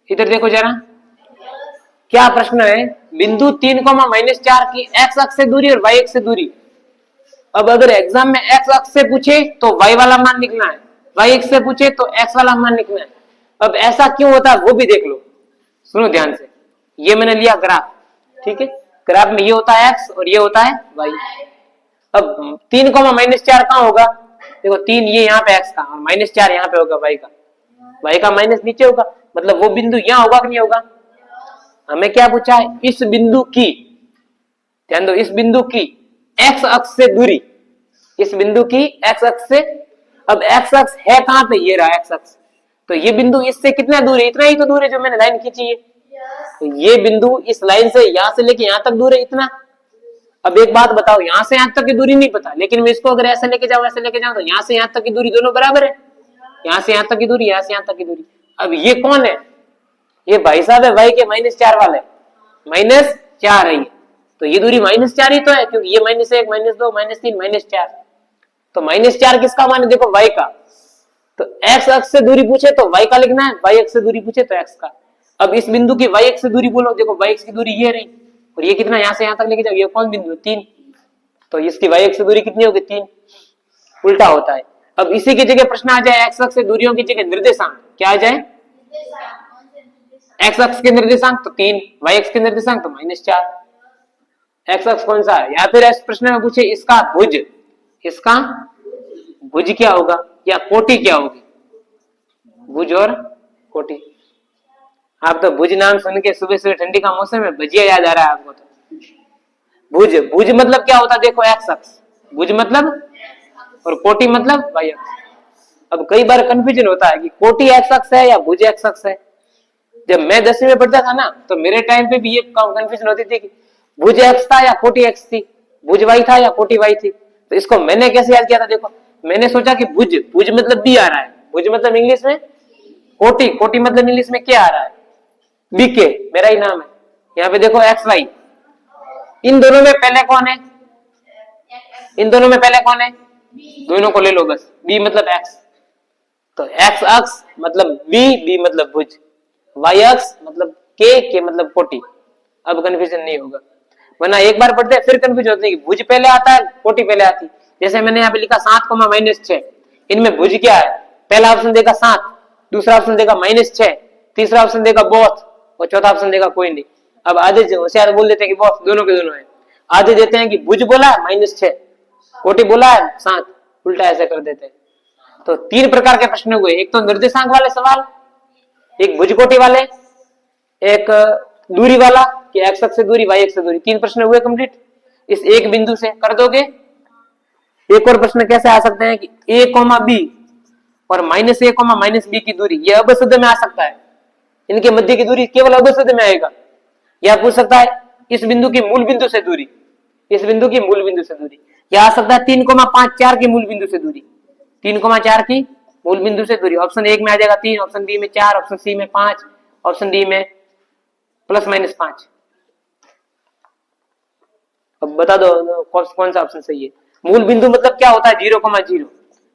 इधर देखो जरा, क्या प्रश्न है, बिंदु 3,-4 की एक्स अक्ष से दूरी और वाई अक्ष से दूरी। अब अगर एग्जाम में एक्स अक्ष से पूछे तो वाई वाला मान लिखना है, वाई अक्ष से पूछे तो एक्स वाला मान लिखना है। अब ऐसा क्यों होता है वो भी देख लो, सुनो ध्यान से। ये मैंने लिया ग्राफ, ठीक है, ग्राफ में ये होता है एक्स और ये होता है वाई। अब 3,-4 कहाँ होगा, देखो 3 ये यहाँ पे एक्स का और -4 यहाँ पे होगा वाई का, वाई का माइनस नीचे होगा, मतलब वो बिंदु यहाँ होगा कि नहीं होगा। हमें क्या पूछा है, इस बिंदु की, ध्यान दो, इस बिंदु की एक्स अक्ष से दूरी, इस बिंदु की एक्स अक्ष से। अब एक्स अक्ष है कहां पे, ये रहा एक्स अक्ष, तो ये बिंदु इससे कितना दूर है, इतना ही तो दूर है जो मैंने लाइन खींची है। तो ये बिंदु इस लाइन से यहां से लेके यहां तक दूर है, इतना। अब एक बात बताओ, यहां से यहां तक की दूरी नहीं पता, लेकिन मैं इसको अगर ऐसे लेके जाऊं, ऐसे लेके जाऊं, तो यहां से यहां तक की दूरी दोनों बराबर है, यहां से यहां तक की दूरी, यहां से यहां तक की दूरी। अब ये कौन है, ये भाई साहब है वाई के -4 वाले, -4 है ये, तो ये दूरी -4 ही तो है, क्योंकि ये -1, -2, -3, -4, तो -4 किसका मान है, देखो वाई का। तो एक्स अक्ष से दूरी पूछे तो वाई का लिखना है, वाई अक्ष से दूरी पूछे तो एक्स का। अब इस बिंदु की वाई अक्ष से दूरी बोलो, देखो वाई अक्ष की दूरी ये रही, और ये कितना, यहां से यहां तक लेके जाओ, ये कौन बिंदु है, 3, तो इसकी वाई अक्ष से दूरी कितनी होगी, 3, उल्टा होता है। अब इसी की जगह प्रश्न आ जाए, एक्स अक्ष से दूरियों की जगह निर्देशांक, क्या आ जाए, एक्स अक्ष के निर्देशांक तो 3, वाई अक्ष के निर्देशांक तो -4, एक्स अक्ष कौन सा है। या फिर इस प्रश्न में पूछे इसका भुज, इसका भुज क्या होगा, या कोटि क्या होगी, भुज और कोटि। आप तो भुज नाम सुन के सुबह सुबह ठंडी का मौसम में भजिया याद आ रहा है आपको। तो भुज, भुज मतलब क्या होता है, देखो एक्स अक्ष, भुज मतलब, और कोटि मतलब वाई अक्ष। अब कई बार कंफ्यूजन होता है कि कोटि एक्स अक्ष है या भुज एक्स अक्ष है। जब मैं 10वीं में पढ़ता था ना, तो मेरे टाइम पे भी ये कंफ्यूजन होती थी कि भुज एक्स था या कोटि एक्स थी, भुज वाई था या कोटि वाई थी। तो इसको मैंने कैसे याद किया था, देखो मैंने सोचा कि भुज, भुज मतलब बी आ रहा है, भुज मतलब इंग्लिश में कोटि, कोटि मतलब इंग्लिश में क्या आ रहा है, बीके, मेरा ही नाम है। यहाँ पे देखो एक्स वाई, इन दोनों में पहले कौन है, इन दोनों में पहले कौन है, दोनों को ले लो बस, बी मतलब एक्स, तो एक्स अक्ष मतलब बी, बी मतलब भुज, वाई अक्ष मतलब के मतलब कोटि। अब कंफ्यूजन नहीं होगा, वरना एक बार पढ़ते फिर कंफ्यूजन होती है कि भुज पहले आता है कोटि पहले आती। जैसे मैंने यहाँ पे लिखा 7,-6, इनमें भुज क्या है, पहला ऑप्शन देगा 7, दूसरा ऑप्शन देगा -6, तीसरा ऑप्शन देगा बोथ, और चौथा ऑप्शन देगा कोई नहीं। अब आधे होशियार बोल देते हैं कि बोथ, दोनों के दोनों है, आधे देते हैं कि भुज बोला है -6, कोटि बोला है 7, उल्टा ऐसे कर देते हैं। तो 3 प्रकार के प्रश्न हुए, एक तो निर्देशांक वाले सवाल, एक भुज कोटि वाले, एक दूरी वाला कि एक्स अक्ष से दूरी, वाई अक्ष से दूरी। 3 प्रश्न हुए कंप्लीट इस एक बिंदु से, कर दोगे। एक और प्रश्न कैसे आ सकते हैं कि a, b और -a, -b की दूरी, ये अबसद में आ सकता है, इनके मध्य की दूरी केवल अबसद में आएगा। या पूछ सकता है इस बिंदु की मूल बिंदु से दूरी, इस बिंदु की मूल बिंदु से दूरी। या आ सकता है 3,5,4 की मूल बिंदु से दूरी, 3,4 की मूल बिंदु से दूरी। ऑप्शन 1 में आ जाएगा 3, ऑप्शन बी में 4, ऑप्शन सी में 5, ऑप्शन डी में +-5। अब बता दो कौन सा ऑप्शन सही है। मूल बिंदु मतलब क्या होता है, 0,0,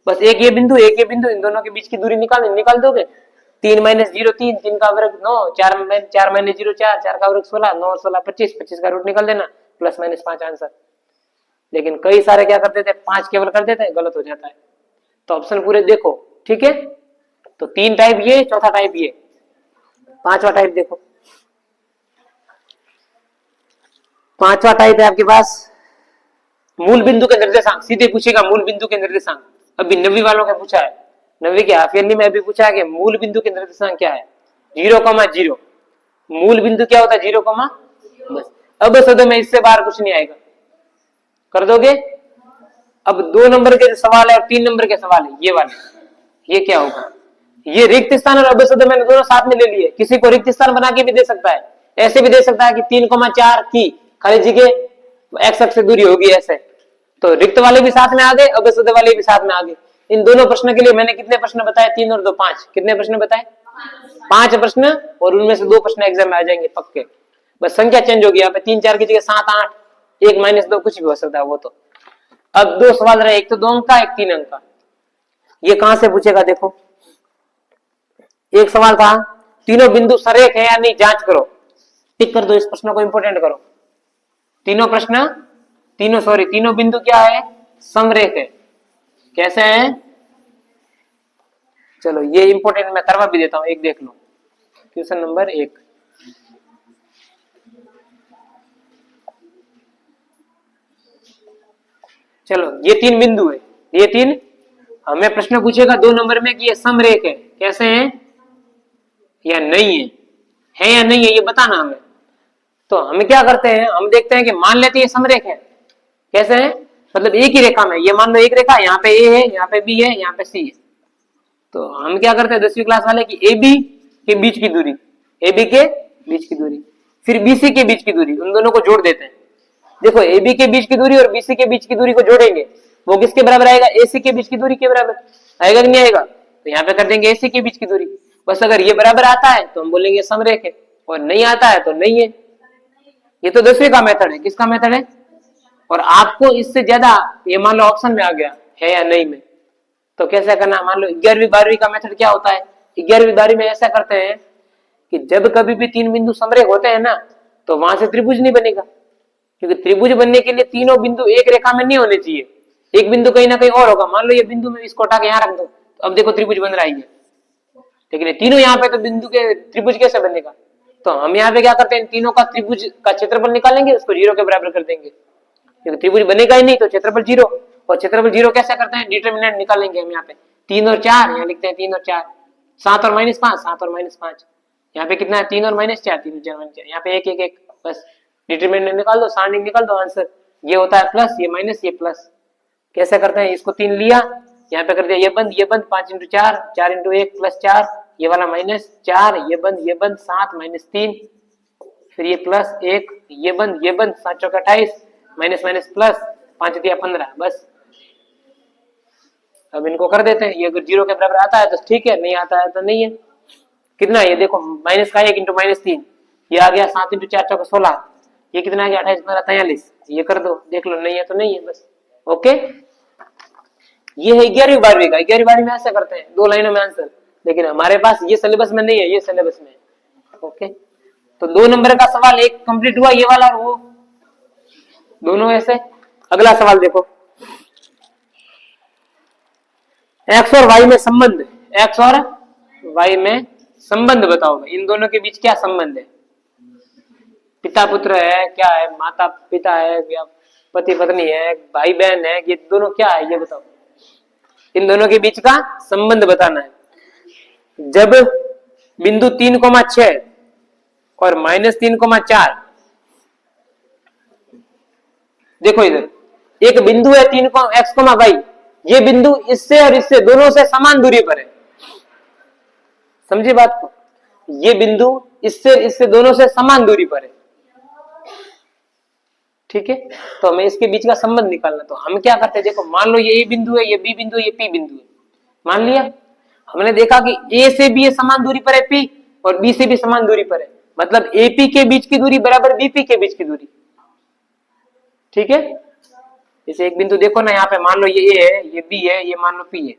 बस एक ये बिंदु, एक ये बिंदु, इन दोनों के बीच की दूरी निकाल दोगे। 3 - 0 3, 3 का वर्ग 9, 4 - 0 4, 4 का वर्ग 16, 9 16 25, 25 का रूट निकाल देना, +-5 आंसर। लेकिन कई सारे क्या करते थे, 5 केवल कर देते हैं, गलत हो जाता है। तो ऑप्शन पूरे देखो, ठीक है। तो 3 टाइप ये, चौथा टाइप ये, 5वां टाइप देखो। 5वां टाइप है आपके पास मूल बिंदु के निर्देशांक, सीधे पूछेगा मूल बिंदु के निर्देशांक। अभी 9वीं वालों का पूछा है, 9वीं के हाफ ईयरली में अभी पूछा है कि मूल बिंदु के निर्देशांक क्या है, 0,0। मूल बिंदु क्या होता है, 0, बस। अब सद में इससे बाहर कुछ नहीं आएगा, कर दोगे। अब 2 नंबर के सवाल है और 3 नंबर के सवाल है, ये वाले, ये क्या होगा, ये रिक्त स्थान और अबसद मैंने दोनों साथ में ले लिए। किसी को रिक्त स्थान बना के भी दे सकता है, ऐसे भी दे सकता है कि 3,4 की खाली जगह एक्स अक्ष से दूरी होगी, ऐसे। तो रिक्त वाले भी साथ में आ गए, अबसद वाले भी साथ में आ गए। इन दोनों प्रश्न के लिए मैंने कितने प्रश्न बताए, 3 और 2 5, कितने प्रश्न बताए, 5 प्रश्न, और उनमें से 2 प्रश्न एग्जाम में आ जाएंगे पक्के। बस संख्या चेंज होगी, यहाँ पे 3 4 की जगह 7 8, 1 -2 कुछ भी हो सकता है वो तो। अब 2 सवाल रहे, एक तो 2 अंक का, एक 3 अंक का। ये कहां से पूछेगा, देखो एक सवाल था तीनों बिंदु सरेख है या नहीं जांच करो, टिक कर दो, इस प्रश्न को इंपोर्टेंट करो। तीनों बिंदु क्या है, समरेख है। कैसे है, चलो ये इंपोर्टेंट मैं करवा भी देता हूं, एक देख लो, क्वेश्चन नंबर 1। चलो ये 3 बिंदु है, ये 3, हमें प्रश्न पूछेगा 2 नंबर में कि ये समरेख है, कैसे है या नहीं है या नहीं है, ये बताना हमें। तो हम क्या करते हैं, हम देखते हैं कि मान लेते हैं ये समरेख है। कैसे है, मतलब एक ही रेखा में, ये मान लो एक रेखा, यहाँ पे ए है, यहाँ पे बी है, यहाँ पे सी है। तो हम क्या करते हैं 10वीं क्लास वाले की ए बी के बीच की दूरी, ए बी के बीच की दूरी, फिर बीसी के बीच की दूरी, उन दोनों को जोड़ देते हैं। देखो ए बी के बीच की दूरी और बीसी के बीच की दूरी को जोड़ेंगे, वो किसके बराबर आएगा, एसी के बीच की दूरी के बराबर आएगा कि नहीं आएगा। तो यहाँ पे कर देंगे एसी के बीच की दूरी। बस अगर ये बराबर आता है तो हम बोलेंगे समरेख है, और नहीं आता है तो नहीं है। ये तो 10वीं का मेथड है, किसका मेथड है। और आपको इससे ज्यादा, ये मान लो ऑप्शन में आ गया है या नहीं में, तो कैसे करना, मान लो 11वीं 12वीं का मेथड क्या होता है, 11वीं 12वीं में ऐसा करते हैं कि जब कभी भी 3 बिंदु समरेख होते हैं ना, तो वहां से त्रिभुज नहीं बनेगा, क्योंकि त्रिभुज बनने के लिए तीनों बिंदु एक रेखा में नहीं होने चाहिए, एक बिंदु कहीं ना कहीं और होगा। मान लो ये बिंदु में इसको हटा के यहाँ रख दो, तो अब देखो त्रिभुज बन रहा है, लेकिन तीनों यहाँ पे, तो बिंदु के त्रिभुज कैसे बनेगा। तो हम यहाँ पे क्या करते हैं, तीनों का त्रिभुज का क्षेत्रफल निकालेंगे, उसको 0 के बराबर कर देंगे, क्योंकि त्रिभुज बनेगा ही नहीं, तो क्षेत्रफल 0, और क्षेत्रफल 0 कैसे करते हैं, डिटरमिनेंट निकालेंगे हम यहाँ पे 3 और 4, यहाँ लिखते हैं 3 और 4, 7 और -5, 7 और -5, यहाँ पे कितना है 3 और -4, 3 और 4, यहाँ पे 1 1 1, बस डिटरमिनेंट निकाल दो, सारणिक निकाल दो, आंसर ये होता है प्लस, ये माइनस, ये प्लस। कैसे करते हैं, इसको 3 लिया, यहाँ पे कर दिया ये बंद, 5 × 4, 4 × 1 +4, ये वाला -4, ये बंद 7 -3, फिर ये +1, ये बंद 7 × 4 = 28, माइनस प्लस 5 × 3 = 15, बस। अब इनको कर देते हैं, ये अगर 0 के बराबर आता है तो ठीक है, नहीं आता है तो नहीं है। कितना ये देखो, माइनस का 1 × -3, ये आ गया 7 × 4 = 16, ये कितना आ गया 28 15 43, ये कर दो, देख लो नहीं है तो नहीं है, बस। ओके, ये है 11वीं 12वीं का। 11वीं 12वीं में ऐसे करते हैं, 2 लाइनों में आंसर, लेकिन हमारे पास ये सिलेबस में नहीं है, ये सिलेबस में है। ओके, तो 2 नंबर का सवाल एक कंप्लीट हुआ, ये वाला और वो दोनों ऐसे। अगला सवाल देखो, एक्स और वाई में संबंध, एक्स और वाई में संबंध बताओ, इन दोनों के बीच क्या संबंध है, पिता पुत्र है, क्या है, माता पिता है, या पति पत्नी है, भाई बहन है, ये दोनों क्या है, ये बताओ। इन दोनों के बीच का संबंध बताना है। जब बिंदु 3,6 और -3,4, देखो इधर एक बिंदु है 3 x, y, ये बिंदु इससे और इससे दोनों से समान दूरी पर है, समझिए बात को, ये बिंदु इससे दोनों से समान दूरी पर है, ठीक है। तो हमें इसके बीच का संबंध निकालना, तो हम क्या करते हैं, देखो मान लो ये ए बिंदु है, ये बी बिंदु है, ये पी बिंदु है, मान लिया। हमने देखा कि ए से बी समान दूरी पर है पी, और बी से भी समान दूरी पर है, मतलब एपी के बीच की दूरी बराबर बीपी के बीच की दूरी, ठीक है। जैसे एक बिंदु देखो ना, यहाँ पे मान लो ये ए है, ये बी है, ये मान लो पी है।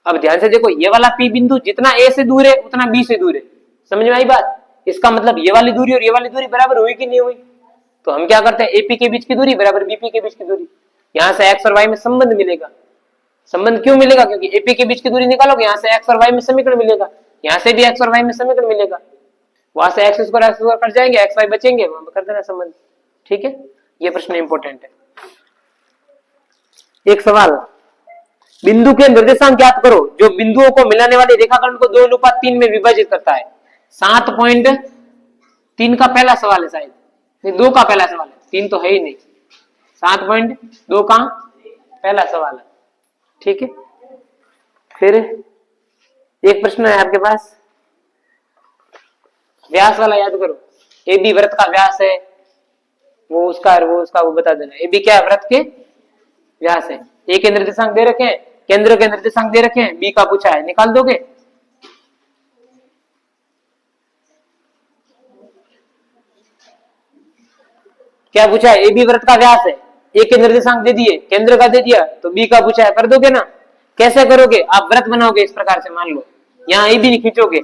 अब ध्यान से देखो, ये वाला पी बिंदु जितना ए से दूर है उतना बी से दूर है, समझ में आई बात। इसका मतलब ये वाली दूरी और ये वाली दूरी बराबर हुई कि नहीं हुई। तो हम क्या करते हैं, एपी के बीच की दूरी बराबर बीपी के बीच की दूरी, यहाँ से एक्स और वाई में संबंध मिलेगा। संबंध क्यों मिलेगा, क्योंकि एपी के बीच की दूरी निकालोगे, यहाँ से एक्स और वाई में समीकरण मिलेगा, यहाँ से भी एक्स और वाई में समीकरण मिलेगा, वहां से एक्स स्क्वायर कट जाएंगे, एक्स वाई बचेंगे, वहां पर कर देना संबंध, ठीक है। ये प्रश्न इंपॉर्टेंट है। एक सवाल, बिंदु के निर्देशांक ज्ञात करो जो बिंदुओं को मिलाने वाले रेखाखंड को 2:3 में विभाजित करता है। 7.3 का पहला सवाल है, शायद 2 का पहला सवाल है, 3 तो है ही नहीं, 7.2 का पहला सवाल है, ठीक है। फिर एक प्रश्न है आपके पास, व्यास वाला याद करो, ए बी वृत्त का व्यास है, वो उसका बता देना। ए बी क्या है, वृत्त के व्यास है। ए के निर्देशांक दे रखे हैं, केंद्र के निर्देशांक दे रखे हैं, बी का पूछा है, निकाल दोगे। क्या पूछा है, ए बी वृत्त का व्यास है, ए के निर्देशांक दे दिए, केंद्र का दे दिया, तो बी का पूछा है, कर दोगे ना। कैसे करोगे, आप वृत्त बनाओगे इस प्रकार से, मान लो यहाँ ए बी नहीं खींचोगे,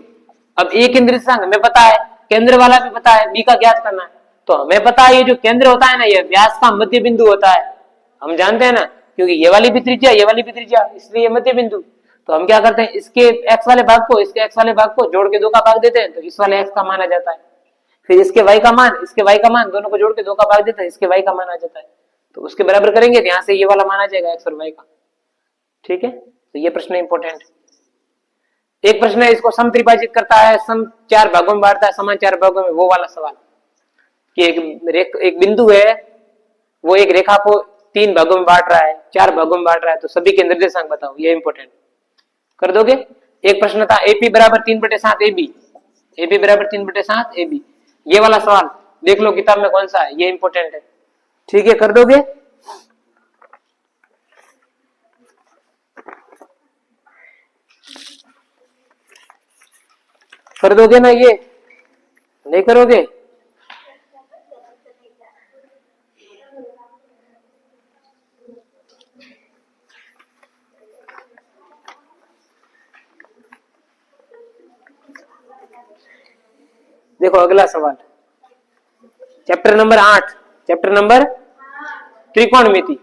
अब ए केंद्र निर्देशांक हमें पता है, केंद्र वाला भी पता है, बी का ज्ञात करना है। तो हमें पता है ये जो केंद्र होता है ना, ये व्यास का मध्य बिंदु होता है, हम जानते हैं ना, क्योंकि ये वाली भी त्रिज्या, ये वाली भी त्रिज्या, इसलिए ये मध्य बिंदु। तो हम क्या करते हैं, इसके एक्स वाले भाग को इसके एक्स वाले भाग को जोड़ के 2 का भाग देते हैं, तो इस वाले एक्स का मान आ जाता है। फिर इसके y का मान, इसके y का मान, दोनों को जोड़ के 2 का भाग देते हैं, इसके y का मान आ जाता है। तो उसके बराबर करेंगे तो यहाँ से ये वाला मान आ जाएगा x और y का। ठीक है, तो ये प्रश्न इंपॉर्टेंट है। एक प्रश्न है, इसको सम त्रिभाजित करता है, सम 4 भागों में बांटता है, समान 4 भागों में, वो वाला सवाल कि एक बिंदु है, वो एक रेखा को 3 भागों में बांट रहा है, 4 भागों में बांट रहा है, तो सभी के निर्देशांक बताओ, ये इंपॉर्टेंट कर दोगे। एक प्रश्न था AP बराबर 3/7 AB, AP बराबर 3/7 AB, ये वाला सवाल देख लो किताब में कौन सा है, ये इंपॉर्टेंट है। ठीक है, कर दोगे। कर दोगे ना, ये नहीं करोगे? देखो अगला सवाल, चैप्टर नंबर 8, चैप्टर नंबर त्रिकोणमिति,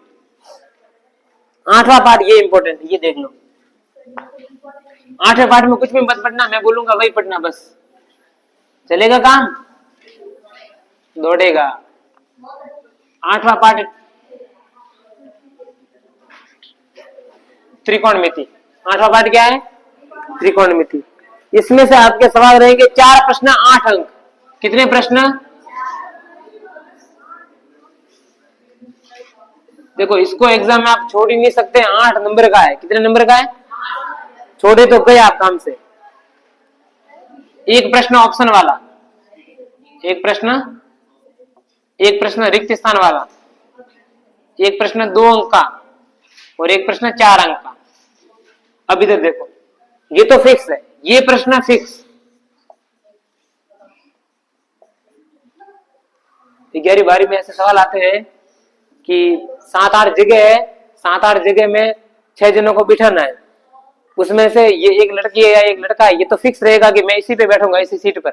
8वां पार्ट, ये इंपॉर्टेंट है, ये देख लो। 8वें पार्ट में कुछ भी मत पढ़ना, मैं बोलूंगा वही पढ़ना, बस चलेगा काम, दौड़ेगा। 8वां पार्ट त्रिकोणमिति, 8वां पार्ट क्या है? त्रिकोणमिति। इसमें से आपके सवाल रहेंगे 4 प्रश्न 8 अंक। कितने प्रश्न? देखो इसको एग्जाम में आप छोड़ ही नहीं सकते, 8 नंबर का है। कितने नंबर का है? छोड़े तो गए आप काम से। एक प्रश्न ऑप्शन वाला, एक प्रश्न रिक्त स्थान वाला, एक प्रश्न 2 अंक का और एक प्रश्न 4 अंक का। अब इधर देखो, ये तो फिक्स है, ये प्रश्न फिक्स। 11वीं 12वीं में ऐसे सवाल आते हैं कि 7-8 जगह है, 7-8 जगह में 6 जनों को बिठाना है, उसमें से ये एक लड़की है या एक लड़का है, ये तो फिक्स रहेगा कि मैं इसी पे बैठूंगा, इसी सीट पर,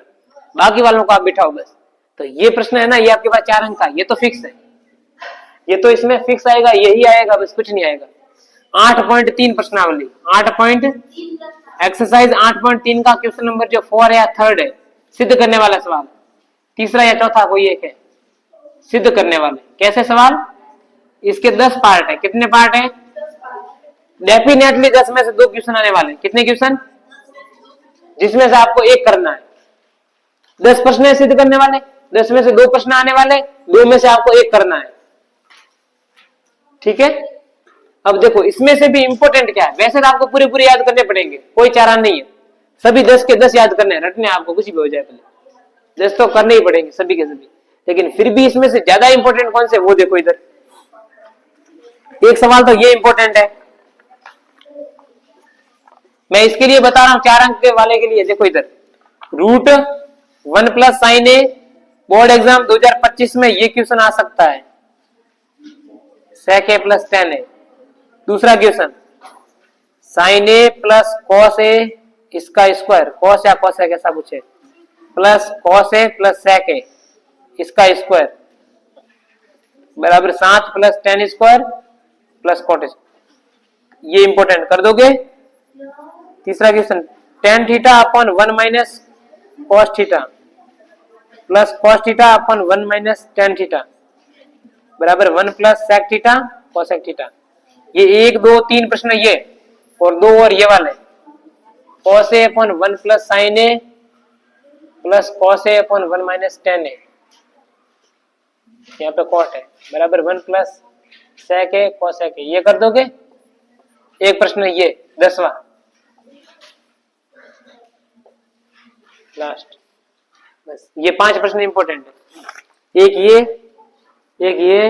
बाकी वालों को आप बिठाओ बस। तो ये प्रश्न है ना, ये आपके पास 4 अंक का, ये तो फिक्स है, ये तो इसमें फिक्स आएगा, यही आएगा, बस कुछ नहीं आएगा। 8.3 प्रश्नावली, 8 एक्सरसाइज 8.3 का क्वेश्चन नंबर जो 4 या 3 है, सिद्ध करने वाला सवाल, तीसरा या चौथा कोई एक है, सिद्ध करने वाले। कैसे सवाल? इसके 10 पार्ट है। कितने पार्ट है? डेफिनेटली 10 में से 2 क्वेश्चन आने वाले। कितने क्वेश्चन? जिसमें से आपको एक करना है। 10 प्रश्न है सिद्ध करने वाले, 10 में से 2 प्रश्न आने वाले, 2 में से आपको एक करना है। ठीक है, अब देखो इसमें से भी इंपॉर्टेंट क्या है, वैसे तो आपको पूरे पूरे याद करने पड़ेंगे, कोई चारा नहीं है, सभी 10 के 10 याद करने हैं, रटने आपको कुछ भी हो जाए, पहले 10 तो करने ही पड़ेंगे सभी के सभी। लेकिन फिर भी इसमें से ज्यादा इंपॉर्टेंट कौन से, वो देखो इधर। एक सवाल तो ये इंपॉर्टेंट है, मैं इसके लिए बता रहा हूं 4 अंक के वाले के लिए। देखो इधर, √1 + sin a, बोर्ड एग्जाम 2025 में ये क्वेश्चन आ सकता है, sec a + tan a। दूसरा question, sin a + cos a इसका स्क्वायर, cos या cos कैसा पूछे, plus cos a + sec a इसका स्क्वायर बराबर 7 + tan स्क्वायर + cot स्क्वायर। ये इंपॉर्टेंट कर दोगे। तीसरा question, tan theta upon 1 - cos theta plus cos theta upon 1 - tan theta बराबर 1 + sec थीटा cosec थीटा। ये 1 2 3 प्रश्न ये, और 2 और ये वाले, cos a upon 1 + sin a plus cos a upon 1 - tan a, यहाँ पे cot है, बराबर 1 + sec a cosec a। ये कर दोगे। एक प्रश्न ये 10वां लास्ट, बस ये 5 प्रश्न इंपॉर्टेंट है। एक ये, एक ये,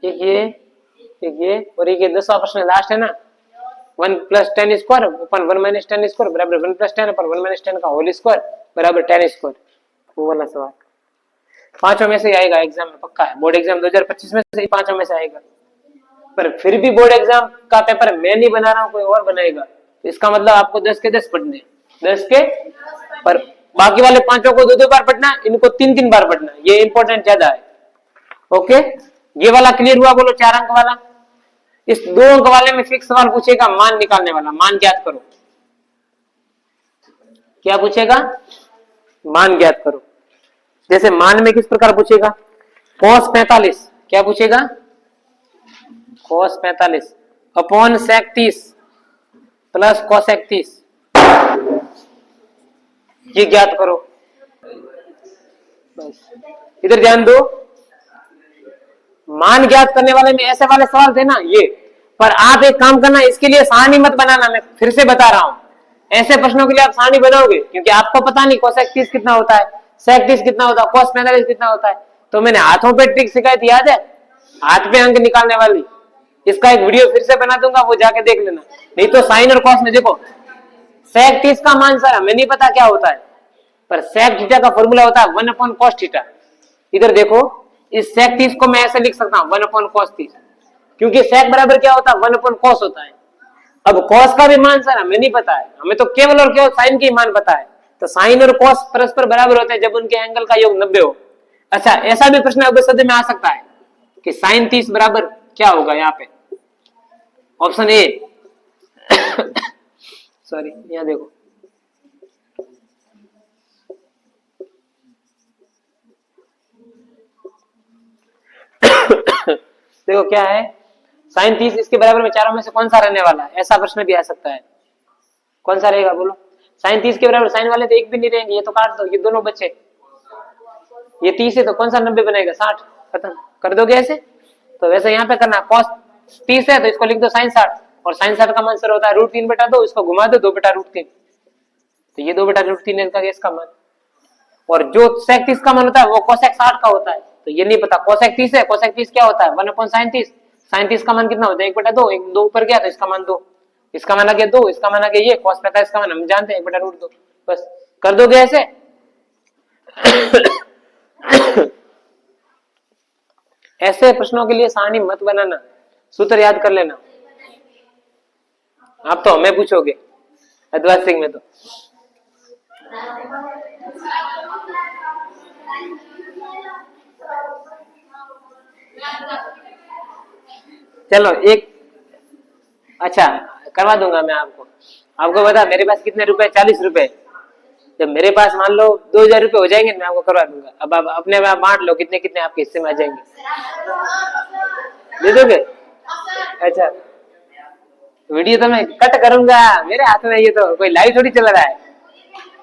एक ये, एक ये, और एक ये 10वां प्रश्न लास्ट है ना, 1 + tan square upon 1 - tan square बराबर 1 + tan अपन 1 - tan का होल स्क्वायर बराबर tan स्क्वायर, वो वाला सवाल। 5 में से ही आएगा एग्जाम में, पक्का है। बोर्ड एग्जाम 2025 में से ही 5 में से आएगा। पर फिर भी बोर्ड एग्जाम का पेपर मैं नहीं बना रहा हूं, कोई और बनाएगा, इसका मतलब आपको 10 के 10 पढ़ने, 10 के, पर बाकी वाले पांचों को 2-2 बार पढ़ना, इनको 3-3 बार पढ़ना, ये इंपॉर्टेंट ज्यादा है। ओके, ये वाला क्लियर हुआ? बोलो 4 अंक वाला। इस 2 अंक वाले में फिक्स सवाल पूछेगा, मान निकालने वाला, मान ज्ञात करो। क्या पूछेगा? मान ज्ञात करो। जैसे मान में किस प्रकार पूछेगा? cos 45 क्या पूछेगा? cos 45 upon sec 30 plus cosec 30, ये ज्ञात करो। बस इधर ध्यान दो, मान ज्ञात करने वाले में ऐसे वाले सवाल थे ना ये, पर आप एक काम करना, इसके लिए सारणी मत बनाना, मैं फिर से बता रहा हूं। ऐसे प्रश्नों के लिए आप सारणी बनाओगे क्योंकि आपको पता नहीं cosec 30 कितना होता है, sec 30 कितना होता है, cos 45 कितना होता है। तो मैंने हाथों पे ट्रिक सिखाई थी, याद है? हाथ पे अंक निकालने वाली, इसका एक वीडियो फिर से बना दूंगा, वो जाके देख लेना। नहीं तो साइन और कॉस में देखो, sec 30 का मान सर हमें नहीं पता क्या होता है, पर sec थीटा का फॉर्मूला होता है 1/cos थीटा। इधर देखो, इस sec 30 को मैं ऐसे लिख सकता हूं 1/cos 30, क्योंकि sec बराबर क्या होता है? 1/cos होता है। अब cos का भी मान सर हमें नहीं पता है, हमें तो केवल और केवल साइन के मान पता है। तो साइन और cos परस्पर बराबर होते हैं जब उनके एंगल का योग 90 हो। अच्छा, ऐसा भी प्रश्न अब सद में आ सकता है कि साइन 30 बराबर क्या होगा? यहाँ पे ऑप्शन ए सॉरी, यहाँ देखो, देखो क्या है, साइन 30 इसके बराबर में चारों में से कौन सा रहने वाला है? ऐसा प्रश्न भी आ सकता है। कौन सा रहेगा बोलो? साइन 30 के बराबर साइन वाले तो एक भी नहीं रहेंगे, ये तो काट दो, ये दोनों बच्चे, ये 30 है तो कौन सा 90 बनेगा? 60, खत्म कर दोगे ऐसे। तो वैसे यहाँ पे करना, cos 30 है तो इसको लिख दो sin 60, और sin 60 का मान सर होता है √3/2, इसको घुमा दो 2/√3, तो ये 2/√3 का इसका मान। और जो sec 30 का मान होता है वो cosec 60 का होता है, तो ये नहीं पता। cosec 30 है, cosec 30 क्या होता है? 1/sin 30, sin 30 का मान कितना होता है? 1/2, 1/2 ऊपर गया तो इसका मान 2, इसका मान आ गया 2, इसका मान आ गया ये, cos 45 का मान हम जानते हैं 1/√2, बस कर दोगे ऐसे। ऐसे प्रश्नों के लिए सारणी मत बनाना, सूत्र याद कर लेना। आप तो हमें पूछोगे अद्वैत सिंह में तो। चलो एक, अच्छा करवा दूंगा मैं आपको। आपको बता मेरे पास कितने रुपए? 40 रुपए। जब मेरे पास मान लो 2000 रुपए हो जाएंगे, मैं आपको करवा दूंगा। अब आप अपने में आप बांट लो कितने कितने आपके हिस्से में आ जाएंगे, दे दोगे? अच्छा, वीडियो तो मैं कट करूंगा, मेरे हाथ में, ये तो कोई लाइव थोड़ी चल रहा है,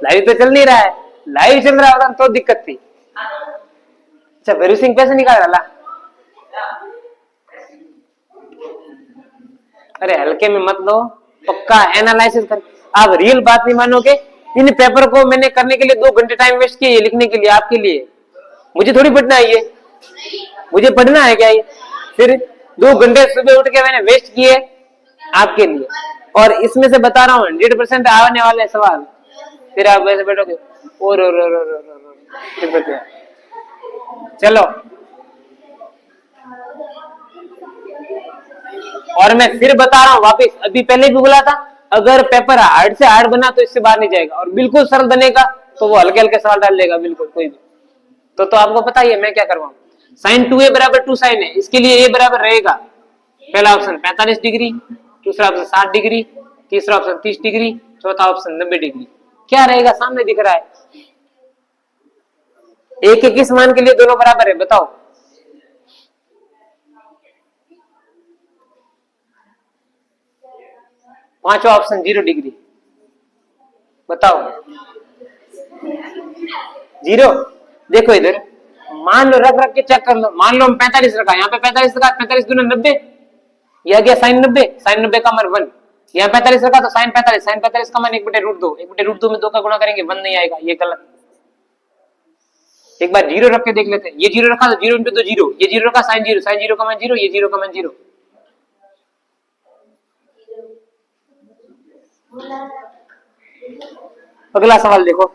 लाइव तो चल नहीं रहा है, लाइव चल रहा होता तो दिक्कत थी। अच्छा, भैरू सिंह पैसे निकाल डाला, अरे हल्के में मत लो, पक्का एनालिसिस कर। आप रियल बात नहीं मानोगे, इन पेपर को मैंने करने के लिए 2 घंटे टाइम वेस्ट किए, लिखने के लिए, आपके लिए। मुझे थोड़ी पढ़ना है ये, मुझे पढ़ना है क्या ये? फिर 2 घंटे सुबह उठ के मैंने वेस्ट किए आपके लिए, और इसमें से बता रहा हूँ 100% आने वाले सवाल, फिर आप वैसे बैठोगे और चलो। और मैं फिर बता रहा हूँ वापिस, अभी पहले भी बोला था, अगर पेपर हार्ड से हार्ड बना तो इससे बाहर नहीं जाएगा, और बिल्कुल सरल बनेगा तो वो हल्के हल्के सवाल डाल देगा बिल्कुल कोई भी। तो आपको पता ही है मैं क्या करवाऊं। साइन 2a बराबर 2 साइन है, इसके लिए a बराबर रहेगा, पहला ऑप्शन 45 डिग्री, दूसरा ऑप्शन 60 डिग्री, तीसरा ऑप्शन 30 डिग्री, चौथा ऑप्शन 90 डिग्री। क्या रहेगा? सामने दिख रहा है। एक एक किस मान के लिए दोनों बराबर है बताओ? पांचवा ऑप्शन 0 डिग्री, बताओ 0। देखो इधर मान लो, रख रख के चेक कर लो, मान लो हम 45 रखा, यहाँ पे 45 रखा, 45 दूना 90, यह गया साइन 90, साइन 90 का मान 1, यहाँ 45 रखा तो साइन 45, साइन 45 का मान 1/√2, 1/√2 में 2 का गुणा करेंगे 1 नहीं आएगा, ये गलत। एक बार 0 रख के देख लेते हैं, ये 0 रखा तो 0 × 2 0, ये 0 रखा साइन 0, साइन 0 का मान 0, ये 0 का मान 0। अगला सवाल देखो,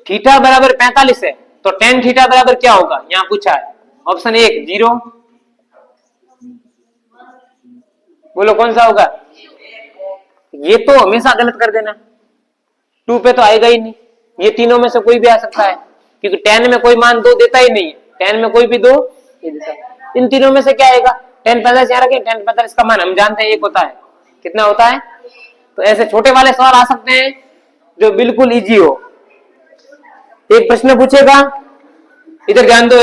थीटा बराबर 45 है तो tan थीटा बराबर क्या होगा? यहां पूछा है। ऑप्शन 1 0, बोलो कौन सा होगा? ये तो हमेशा गलत कर देना, 2 पे तो आएगा ही नहीं, ये तीनों में से कोई भी आ सकता है, क्योंकि 10 में कोई मान 2 देता ही नहीं है, 10 में कोई भी 2 नहीं देता। इन तीनों में से क्या आएगा, 10 45 यहाँ रखें, 10 45 का मान हम जानते हैं 1 होता है, कितना होता है। तो ऐसे छोटे वाले सवाल आ सकते हैं जो बिल्कुल इजी हो। एक प्रश्न पूछेगा, इधर ध्यान दो,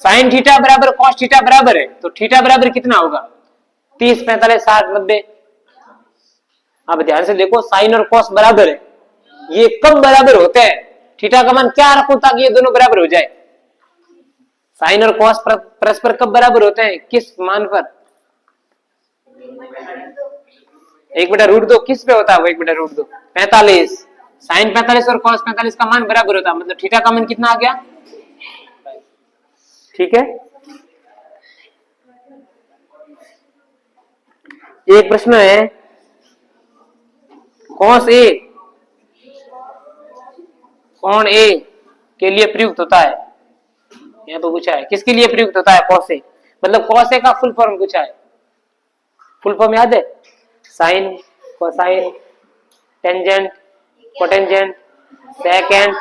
साइन थीटा बराबर कॉस थीटा बराबर है, तो थीटा बराबर कितना होगा, 30 45 60 90। अब ध्यान से देखो, साइन और कॉस बराबर है, ये कब बराबर होते हैं, थीटा का मान क्या रखो ताकि ये दोनों बराबर हो जाए। साइन और कॉस परस्पर कब बराबर होते हैं, किस मान पर, 1/√2 किस पे होता है वो, 1/√2 45। साइन 45 और कॉस 45 का मान बराबर होता है, मतलब थीटा का मान कितना आ गया, ठीक है। एक प्रश्न है, कॉस ए कोण ए के लिए प्रयुक्त होता है, यहाँ पे पूछा है किसके लिए प्रयुक्त होता है कॉस ए, मतलब कॉस ए का फुल फॉर्म पूछा है। फुल फॉर्म याद है, sine cosine tangent cotangent second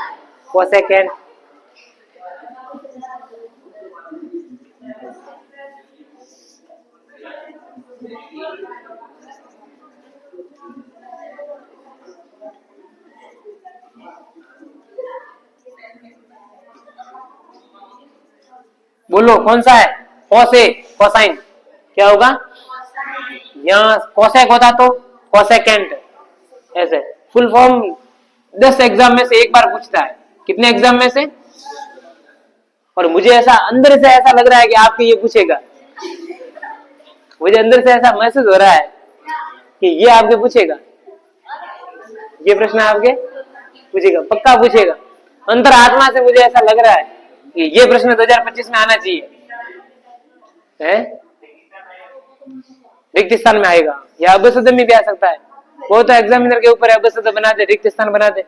cosecant. बोलो कौन सा है, कॉस ए कोसाइन क्या होगा, यहाँ कोसेक होता तो कोसेकेंट, ऐसे फुल फॉर्म 10 एग्जाम में से एक बार पूछता है, कितने एग्जाम में से, और मुझे ऐसा अंदर से ऐसा लग रहा है कि आपके ये पूछेगा, मुझे अंदर से ऐसा महसूस हो रहा है कि ये आपके पूछेगा, ये प्रश्न आपके पूछेगा, पक्का पूछेगा, अंतर आत्मा से मुझे ऐसा लग रहा है कि ये प्रश्न 2025 में आना चाहिए है, रिक्त स्थान में आएगा, या अबसद में भी आ सकता है, वो तो एग्जामिनर के ऊपर अबसद बना दे, रिक्त स्थान बना दे,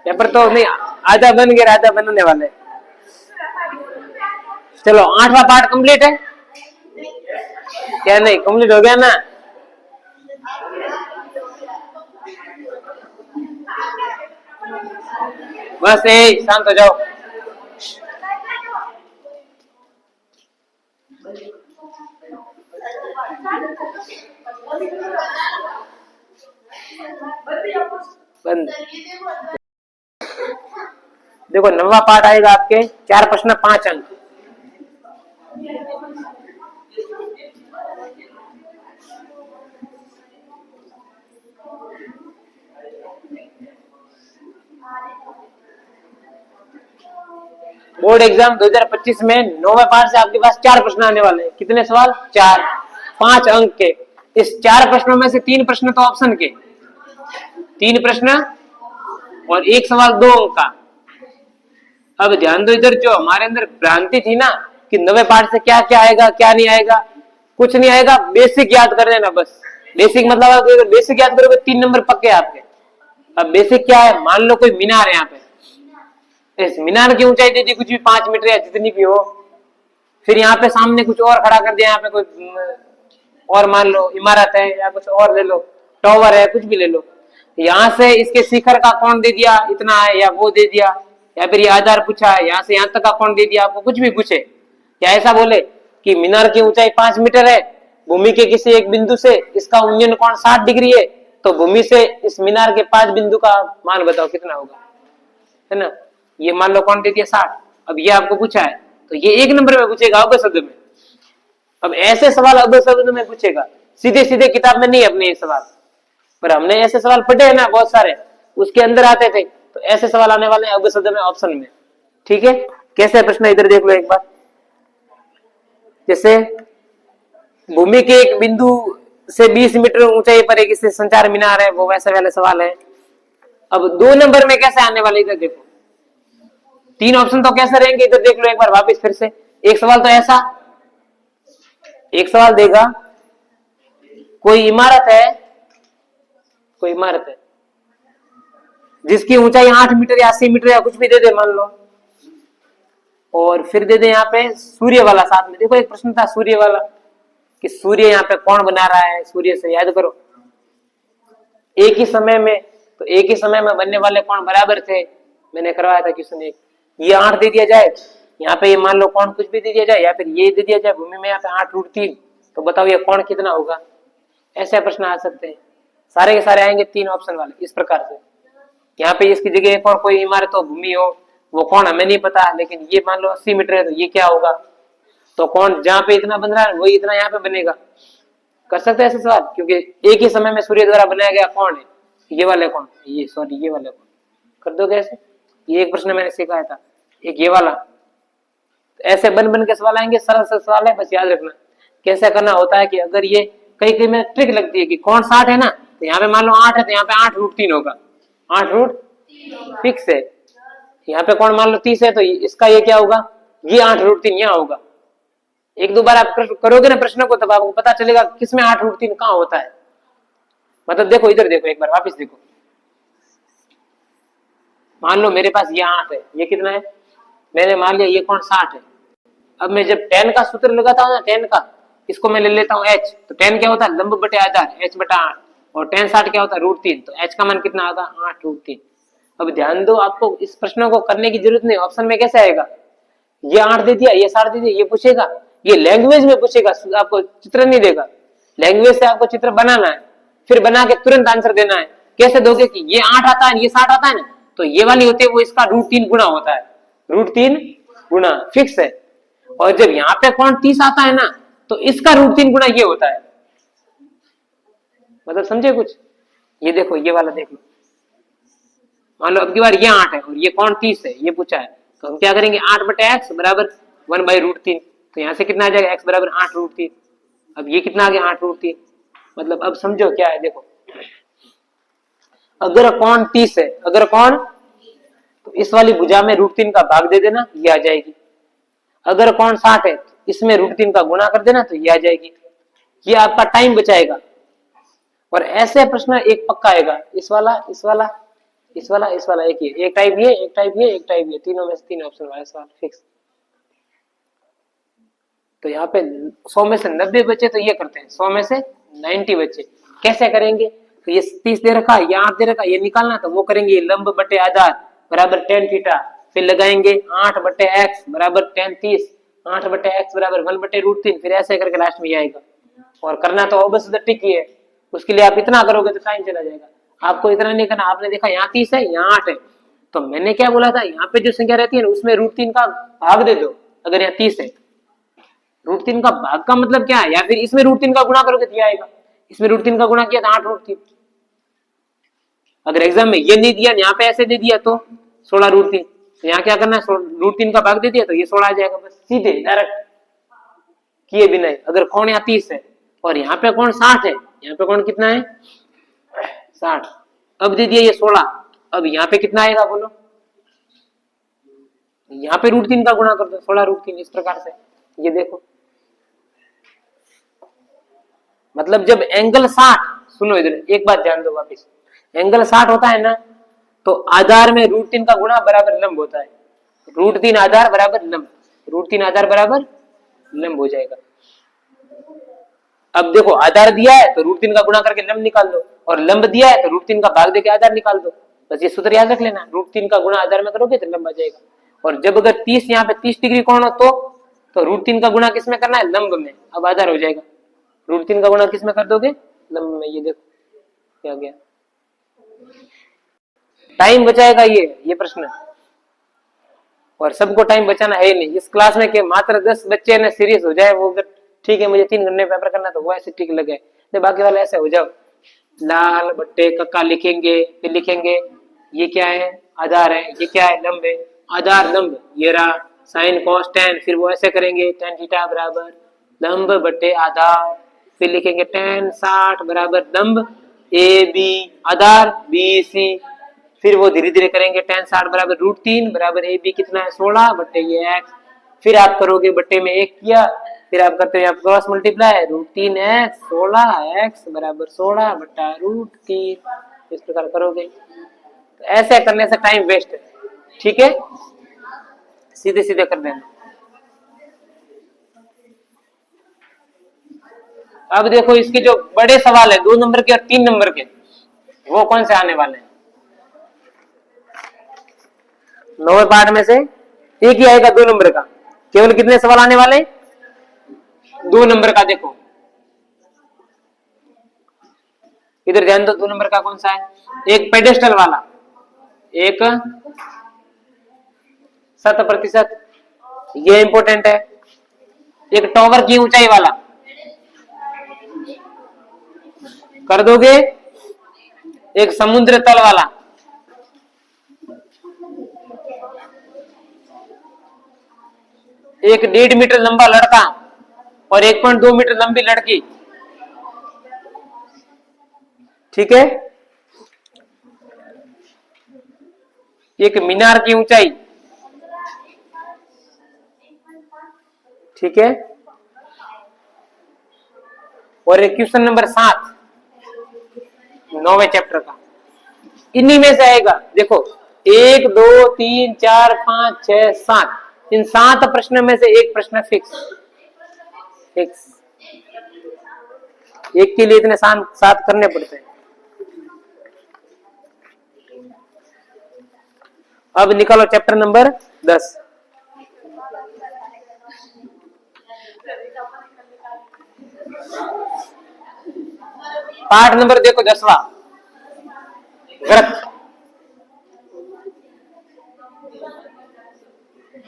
यहाँ पर तो नहीं, आधा बन गया आधा बनने वाले। चलो 8वां पार्ट कंप्लीट है क्या, नहीं कंप्लीट हो गया ना, बस यही, शांत हो जाओ। बंद। देखो 9वां पार्ट आएगा आपके 4 प्रश्न 5 अंक। बोर्ड एग्जाम 2025 में 9वें पार्ट से आपके पास 4 प्रश्न आने वाले हैं, कितने सवाल, 4, 5 अंक के। इस 4 प्रश्नों में से 3 प्रश्न तो ऑप्शन के, 3 प्रश्न और 1 सवाल 2 अंक का। अब ध्यान दो, इधर जो हमारे अंदर भ्रांति थी ना कि 9वें पार्ट से क्या क्या आएगा क्या नहीं आएगा, कुछ नहीं आएगा, बेसिक याद कर लेना बस। बेसिक मतलब अगर बेसिक याद करोगे 3 नंबर पक्के आपके। अब बेसिक क्या है, मान लो कोई मीनार है यहाँ पे, इस मीनार की ऊंचाई दे दी कुछ भी 5 मीटर या जितनी भी हो, फिर यहाँ पे सामने कुछ और खड़ा कर दिया, यहाँ पे कोई और मान लो इमारत है या कुछ और ले लो, टावर है, कुछ भी ले लो, यहाँ से इसके शिखर का कोण दे दिया इतना है या वो दे दिया, या फिर ये आधार पूछा है यहाँ से यहाँ तक का कोण दे दिया, आपको कुछ भी पूछे, या ऐसा बोले कि मीनार की ऊंचाई 5 मीटर है, भूमि के किसी एक बिंदु से इसका उन्नयन कोण 60 डिग्री है, तो भूमि से इस मीनार के 5 बिंदु का मान बताओ कितना होगा, है ना। ये मान लो कौन दे दिया 60, अब ये आपको पूछा है तो ये 1 नंबर में पूछेगा अब्द शब्द में। अब ऐसे सवाल अब्द शब्द में पूछेगा, सीधे सीधे किताब में नहीं अपने ये सवाल, पर हमने ऐसे सवाल पढ़े हैं ना बहुत सारे, उसके अंदर आते थे, तो ऐसे सवाल आने वाले हैं अब्द शब्द में ऑप्शन में। ठीक है, कैसे प्रश्न इधर देख लो एक बार, जैसे भूमि के एक बिंदु से 20 मीटर ऊंचाई पर एक इससे संचार मीनार है, वो वैसे वाले सवाल है। अब 2 नंबर में कैसे आने वाले, इधर देखो 3 ऑप्शन तो कैसे रहेंगे, इधर देख लो एक बार वापस फिर से। एक सवाल तो ऐसा, एक सवाल देगा कोई इमारत है, कोई इमारत है जिसकी ऊंचाई 8 मीटर या 80 मीटर या कुछ भी दे दे मान लो, और फिर दे दे यहाँ पे सूर्य वाला साथ में। देखो एक प्रश्न था सूर्य वाला कि सूर्य यहाँ पे कौन बना रहा है, सूर्य से याद करो, एक ही समय में, तो एक ही समय में बनने वाले कोण बराबर थे, मैंने करवाया था क्वेश्चन एक। ये 8 दे दिया जाए, यहाँ पे ये मान लो कोण कुछ भी दे दिया जाए, या फिर ये दे दिया जाए भूमि में यहाँ पे 8√3, तो बताओ ये कोण कितना होगा। ऐसे प्रश्न आ सकते हैं, सारे के सारे आएंगे 3 ऑप्शन वाले इस प्रकार से। यहाँ पे इसकी जगह एक और कोई इमारत हो, भूमि हो, वो कोण हमें नहीं पता, लेकिन ये मान लो 80 मीटर है, तो ये क्या होगा, तो कोण जहाँ पे इतना बन रहा है वही इतना यहाँ पे बनेगा। कर सकते हैं ऐसे सवाल, क्योंकि एक ही समय में सूर्य द्वारा बनाया गया कोण है ये वाले कोण, ये सॉरी ये वाले कोण। कर दोगे ऐसे, ये एक प्रश्न मैंने सिखाया था, एक ये वाला। तो ऐसे बन बन के सवाल आएंगे, सरल सा सवाल है, बस याद रखना कैसे करना होता है। कि अगर ये कई कई में ट्रिक लगती है कि कोण 60 है ना, तो यहाँ पे मान लो 8 है, तो यहाँ पे 8√3 होगा, 8 फिक्स है। यहाँ पे कोण मान लो 30 है, तो इसका ये क्या होगा, ये 8√3 यहाँ होगा। एक दो बार आप करोगे ना प्रश्न को, तब आपको पता चलेगा किसमें 8√3 कहाँ होता है। मतलब देखो इधर देखो, एक बार वापस देखो, मान लो मेरे पास ये 8 है, ये कितना है, मैंने मान लिया ये कोण 60 है। अब मैं जब tan का सूत्र लगाता हूँ ना, tan का, इसको मैं ले लेता हूँ h, तो tan क्या होता है, लंब बटे आधार, h/8, और tan 60 क्या होता है, √3, तो h का मान कितना आएगा, 8√3। अब ध्यान दो, आपको इस प्रश्न को करने की जरूरत नहीं, ऑप्शन में कैसे आएगा, ये 8 दे दिया, ये 60 दे दिया, ये पूछेगा, ये लैंग्वेज में पूछेगा, आपको चित्र नहीं देगा। लैंग्वेज से आपको चित्र बनाना है, फिर बना के तुरंत आंसर देना है। कैसे दोगे कि ये 8 आता है, ये 60 आता है ना, तो ये वाली होती है वो इसका √3 गुना होता है, √3 गुना फिक्स है। और जब यहाँ पे कोण 30 आता है ना, तो इसका √3 गुना ये होता है। मतलब समझे कुछ, ये देखो ये वाला देख लो, मान लो अब की बार ये 8 है और ये कोण 30 है, ये पूछा है, तो हम क्या करेंगे, 8/x बराबर 1/√3, तो यहाँ से कितना आ जाएगा, x बराबर 8√3। अब ये कितना आ गया, 8√3। मतलब अब समझो क्या है, देखो अगर कोण 30 है, अगर कोण, तो इस वाली भुजा में √3 का भाग दे देना, ये आ जाएगी। अगर कोण 60 है, तो इसमें √3 का गुणा कर देना, तो ये आ जाएगी। ये आपका टाइम बचाएगा। और ऐसे प्रश्न एक पक्का आएगा, इस वाला, इस वाला, इस वाला, इस वाला, एक ही, एक टाइप ये, एक टाइप ये, एक टाइप ये, तीनों में से 3 ऑप्शन वाला सवाल फिक्स। तो यहाँ पे 100 में से 90 बचे, तो ये करते हैं 100 में से 90 बचे। कैसे करेंगे, तो ये 30 दे रखा, ये 8 दे रखा, ये निकालना, तो वो करेंगे लंब बटे आधार बराबर tan थीटा, फिर लगाएंगे 8/x बराबर tan 30, 8/x बराबर 1/√3, फिर ऐसे करके लास्ट में आएगा। और करना तो बस ट्रिक ही है, उसके लिए आप इतना करोगे तो टाइम चला जाएगा। आपको इतना नहीं करना, आपने देखा यहाँ 30 है, यहाँ 8 है, तो मैंने क्या बोला था, यहाँ पे जो संख्या रहती है ना, उसमें √3 का भाग दे दो। अगर यहाँ 30 है, √3 का भाग का मतलब क्या है, या फिर इसमें √3 का गुणा करोगे तो आएगा, इसमें √3 का गुणा किया था 8√3। अगर एग्जाम में ये नहीं दिया, यहाँ पे ऐसे दे दिया, तो 16√3, तो यहाँ क्या करना है, √3 का भाग दे दिया, तो ये 16 आ जाएगा, बस सीधे डायरेक्ट किए बिना। अगर कोण यहाँ 30 है और यहाँ पे कोण 60 है, यहाँ पे कोण कितना है 60, अब दे दिया ये 16, अब यहाँ पे कितना आएगा बोलो, यहाँ पे √3 का गुणा कर दो, 16√3, इस प्रकार से। ये देखो, मतलब जब एंगल 60, सुनो इधर एक बात ध्यान दो वापिस, एंगल 60 होता है ना, तो आधार में √3 का गुणा बराबर लंब होता है, √3 आधार बराबर लंब, √3 आधार बराबर लंब हो जाएगा। अब देखो आधार दिया है तो √3 का गुणा करके लंब निकाल दो, और लंब दिया है तो √3 का भाग देके आधार निकाल दो। बस ये सूत्र याद रख लेना, √3 का गुणा आधार में करोगे तो लंब आ जाएगा। और जब अगर 30 यहाँ पे 30 डिग्री कोण हो, तो √3 का गुणा किसमें करना है, लंब में, अब आधार हो जाएगा। √3 का गुणा किसमें कर दोगे, लंब में। ये देखो क्या गया, टाइम बचाएगा ये प्रश्न। और सबको टाइम बचाना है नहीं इस क्लास में, कि मात्र 10 बच्चे ने सीरियस हो जाए, वो अगर ठीक है मुझे 3 घंटे पेपर करना, तो वो ऐसे ठीक लगे, तो बाकी वाले ऐसे हो जाओ, लाल बट्टे कक्का लिखेंगे, फिर लिखेंगे ये क्या है, आधार है, ये क्या है, लंब है, आधार लंब, ये रहा साइन कॉस tan, फिर वो ऐसे करेंगे tan थीटा बराबर लंब बट्टे आधार, फिर लिखेंगे tan 60 बराबर लंब AB आधार BC, फिर वो धीरे धीरे करेंगे tan 60 बराबर √3 बराबर AB कितना है 16 बट्टे ये x, फिर आप करोगे बट्टे में 1 किया, फिर आप करते हैं आप क्रॉस मल्टीप्लाई, √3x 16x बराबर 16 बट्टा √3, इस प्रकार करोगे। तो ऐसे करने से टाइम वेस्ट है, ठीक है, सीधे सीधे कर देना। अब देखो इसके जो बड़े सवाल है 2 नंबर के और 3 नंबर के, वो कौन से आने वाले हैं? 9वें पार्ट में से एक ही आएगा 2 नंबर का। केवल कितने सवाल आने वाले? 2 नंबर का। देखो इधर ध्यान दो, 2 नंबर का कौन सा है? एक पेडेस्टल वाला, एक 7%, ये इंपॉर्टेंट है। एक टॉवर की ऊंचाई वाला कर दोगे, एक समुद्र तल वाला, एक 1.5 मीटर लंबा लड़का और 1.2 मीटर लंबी लड़की। ठीक है, एक मीनार की ऊंचाई। ठीक है, और एक क्वेश्चन नंबर 7 9वें चैप्टर का, इन्हीं में से आएगा। देखो 1 2 3 4 5 6 7, इन 7 प्रश्नों में से एक प्रश्न फिक्स। एक के लिए इतने 7 करने पड़ते हैं। अब निकालो चैप्टर नंबर 10। पार्ट नंबर देखो 10वां, व्रत।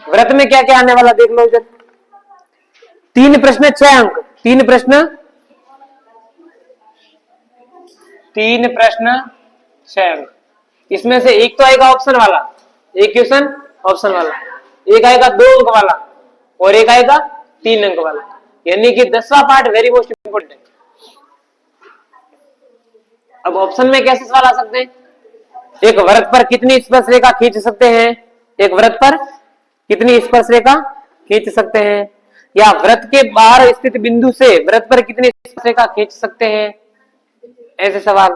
व्रत में क्या क्या आने वाला देख लो इधर। 3 प्रश्न 6 अंक, 3 प्रश्न 6 अंक। इसमें से एक तो आएगा ऑप्शन वाला, एक क्वेश्चन ऑप्शन वाला, एक आएगा 2 अंक वाला और एक आएगा 3 अंक वाला। यानी कि 10वां पार्ट वेरी मोस्ट इंपोर्टेंट है। अब ऑप्शन में कैसे सवाल आ सकते हैं? एक वृत्त पर कितनी स्पर्श रेखा खींच सकते हैं? एक वृत्त पर कितनी स्पर्श रेखा खींच सकते हैं? या वृत्त के बाहर स्थित बिंदु से वृत्त पर कितनी स्पर्श रेखा खींच सकते हैं? ऐसे सवाल।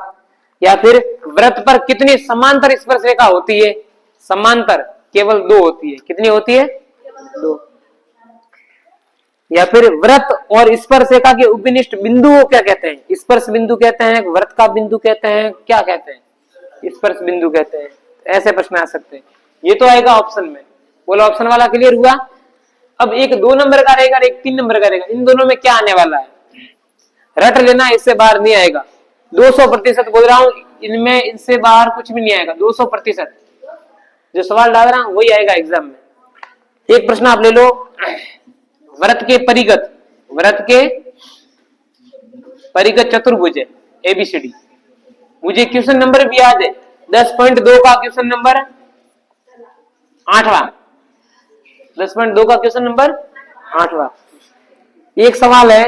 या फिर वृत्त पर कितनी समांतर स्पर्श रेखा होती है? समांतर केवल 2 होती है। कितनी होती है? 2। या फिर वृत्त और स्पर्श रेखा के उपनिष्ठ बिंदु को क्या कहते हैं? स्पर्श बिंदु कहते हैं, वृत्त का बिंदु कहते हैं, क्या कहते हैं? स्पर्श बिंदु कहते हैं। ऐसे प्रश्न आ सकते हैं। ये तो आएगा ऑप्शन में। बोलो ऑप्शन वाला क्लियर हुआ? अब एक 2 नंबर का रहेगा, एक 3 नंबर का रहेगा। इन दोनों में क्या आने वाला है? रट लेना, इससे बाहर नहीं आएगा। 200% बोल रहा हूं, इनमें इनसे बाहर कुछ भी नहीं आएगा। 200% जो सवाल डाल रहा हूं वही आएगा एग्जाम में। एक प्रश्न आप ले लो, वृत्त के परिगत चतुर्भुज है ABCD। मुझे क्वेश्चन नंबर भी याद है, 10.2 का क्वेश्चन नंबर 8वां। 10.2 का क्वेश्चन नंबर 8वां। एक सवाल है,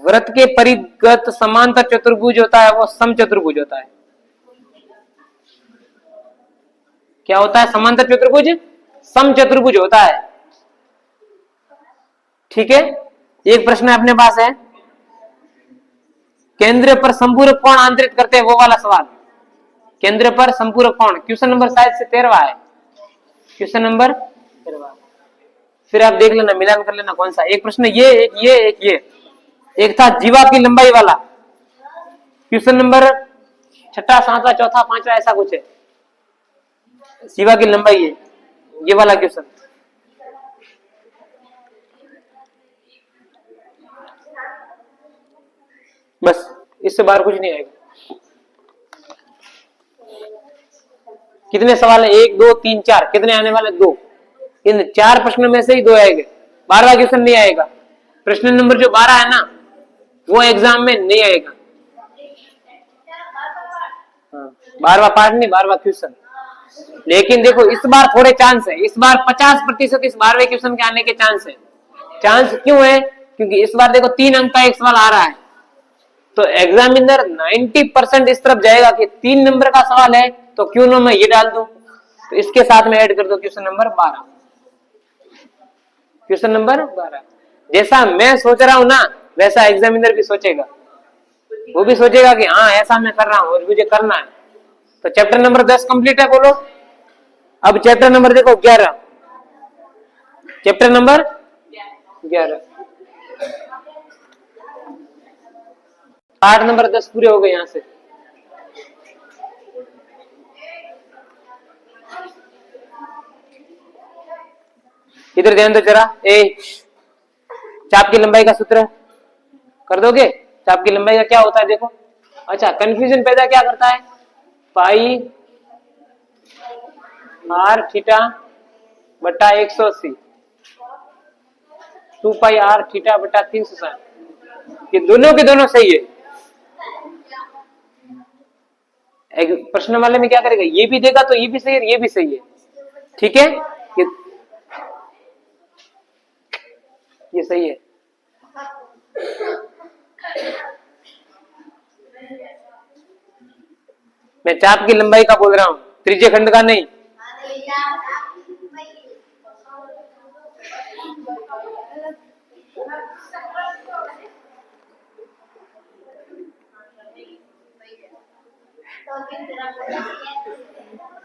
वृत्त के परिगत समांतर चतुर्भुज होता है वो समचतुर्भुज होता है। क्या होता है? समांतर चतुर्भुज समचतुर्भुज होता है। ठीक है, एक प्रश्न अपने पास है, केंद्र पर संपूरक कोण आंतरित करते हैं वो वाला सवाल। केंद्र पर संपूरक कोण, क्वेश्चन नंबर शायद से 13वां है। क्वेश्चन नंबर 13वां। फिर आप देख लेना, मिलान कर लेना कौन सा। एक प्रश्न ये, एक ये, एक ये। एक था जीवा की लंबाई वाला, क्वेश्चन नंबर 6, 7, 4, 5 ऐसा कुछ है। जीवा की लंबाई है ये वाला क्वेश्चन। बस इससे बाहर कुछ नहीं आएगा। कितने सवाल है? 1 2 3 4। कितने आने वाले? 2। इन 4 प्रश्नों में से ही 2 आएंगे। 12वां क्वेश्चन नहीं आएगा। प्रश्न नंबर जो 12 है ना, वो एग्जाम में नहीं आएगा। 12वां पार्ट नहीं, 12वां क्वेश्चन। लेकिन देखो इस बार थोड़े चांस है। इस बार 50% इस 12वें क्वेश्चन के आने के चांस है। चांस क्यों है? क्योंकि इस बार देखो 3 अंक का एक सवाल आ रहा है, तो एग्जामिनर 90% इस तरफ जाएगा कि 3 नंबर का सवाल है तो क्यों ना मैं ये डाल दूं। तो इसके साथ में ऐड कर दो क्वेश्चन नंबर 12। क्वेश्चन नंबर 12 जैसा मैं सोच रहा हूं ना, वैसा एग्जामिनर भी सोचेगा। वो भी सोचेगा कि हाँ ऐसा मैं कर रहा हूं और मुझे करना है। तो चैप्टर नंबर 10 कंप्लीट है। बोलो अब चैप्टर नंबर देखो 11। Chapter number 11। 8 नंबर 10 पूरे हो गए यहां से। इधर ध्यान दो जरा। चाप की लंबाई का सूत्र कर दोगे? चाप की लंबाई का क्या होता है देखो। अच्छा, कंफ्यूजन पैदा क्या करता है? पाई आर थीटा बटा 180, 2 पाई आर थीटा बटा 360। ये दोनों के दोनों सही है। प्रश्न वाले में क्या करेगा, ये भी देगा तो ये भी सही है, ये भी सही है। ठीक है, ये सही है। मैं चाप की लंबाई का बोल रहा हूं, त्रिज्य खंड का नहीं।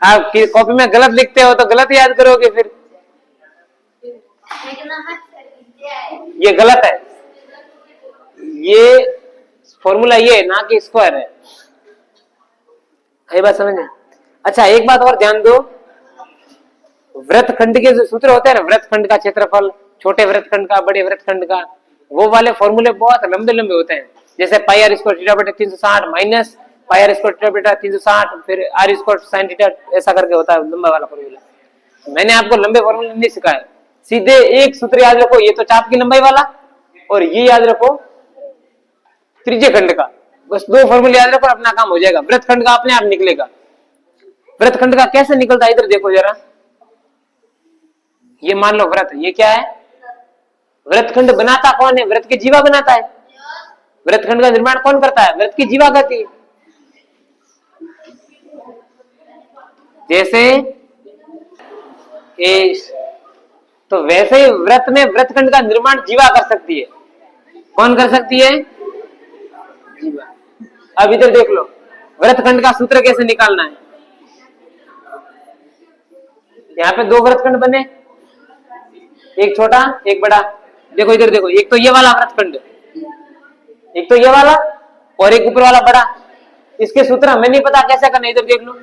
आप कॉपी में गलत लिखते हो तो गलत याद करोगे फिर। ये गलत है, ये फॉर्मूला ये है ना कि स्क्वायर है। ये बात समझे? अच्छा, एक बात और ध्यान दो, वृत्तखंड के जो सूत्र होते हैं ना, वृत्तखंड का क्षेत्रफल, छोटे वृत्तखंड का, बड़े वृत्तखंड का, वो वाले फॉर्मूले बहुत लंबे लंबे होते हैं। जैसे पाई आर स्क्वायर थीटा बटा 360 minus pi R square theta बटा 360 फिर आर स्क्वायर साइन थीटा, ऐसा करके होता है लंबा वाला फॉर्मूला। मैंने आपको लंबे फॉर्मूले नहीं सिखाया, सीधे एक सूत्र याद रखो, ये तो चाप की लंबाई वाला, और ये याद रखो त्रिज्य खंड का। बस 2 फॉर्मूले याद रखो, अपना काम हो जाएगा। वृत्तखंड का अपने आप निकलेगा। वृत्तखंड का कैसे निकलता है इधर देखो जरा। ये मान लो वृत्त, ये क्या है? वृत्तखंड बनाता कौन है? वृत्त की जीवा बनाता है। वृत्तखंड का निर्माण कौन करता है? वृत्त की जीवा करती है। जैसे तो वैसे ही वृत्त में वृत्तखंड का निर्माण जीवा कर सकती है। कौन कर सकती है? जीवा। अब इधर देख लो, वृत्तखंड का सूत्र कैसे निकालना है। यहाँ पे 2 वृत्तखंड बने, एक छोटा एक बड़ा। देखो इधर देखो, एक तो ये वाला वृत्तखंड, एक तो ये वाला, और एक ऊपर वाला बड़ा। इसके सूत्र हमें नहीं पता कैसे करना, इधर देख लो।